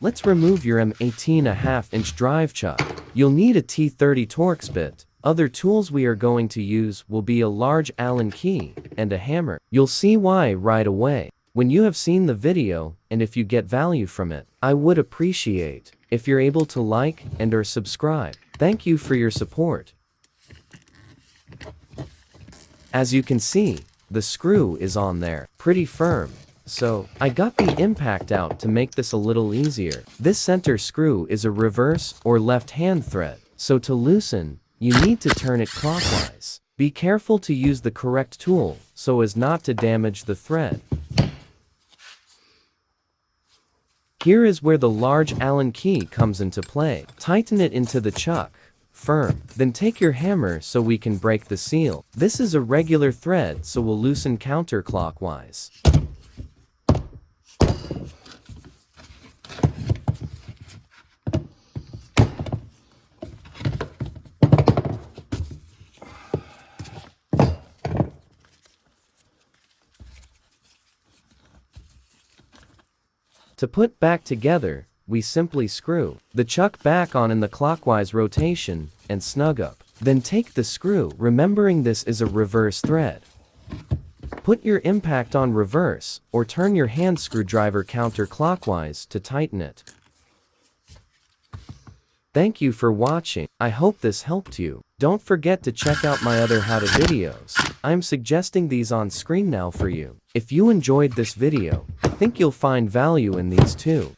Let's remove your M18.5-inch drive chuck. You'll need a T30 Torx bit. Other tools we are going to use will be a large Allen key and a hammer. You'll see why right away. When you have seen the video, and if you get value from it, I would appreciate if you're able to like and or subscribe. Thank you for your support. As you can see, the screw is on there, pretty firm. So, I got the impact out to make this a little easier. This center screw is a reverse or left-hand thread, so to loosen, you need to turn it clockwise. Be careful to use the correct tool, so as not to damage the thread. Here is where the large Allen key comes into play. Tighten it into the chuck, firm. Then take your hammer so we can break the seal. This is a regular thread, so we'll loosen counterclockwise. To put back together, we simply screw the chuck back on in the clockwise rotation and snug up. Then take the screw, remembering this is a reverse thread. Put your impact on reverse, or turn your hand screwdriver counterclockwise to tighten it. Thank you for watching. I hope this helped you. Don't forget to check out my other how-to videos. I'm suggesting these on screen now for you. If you enjoyed this video, I think you'll find value in these too.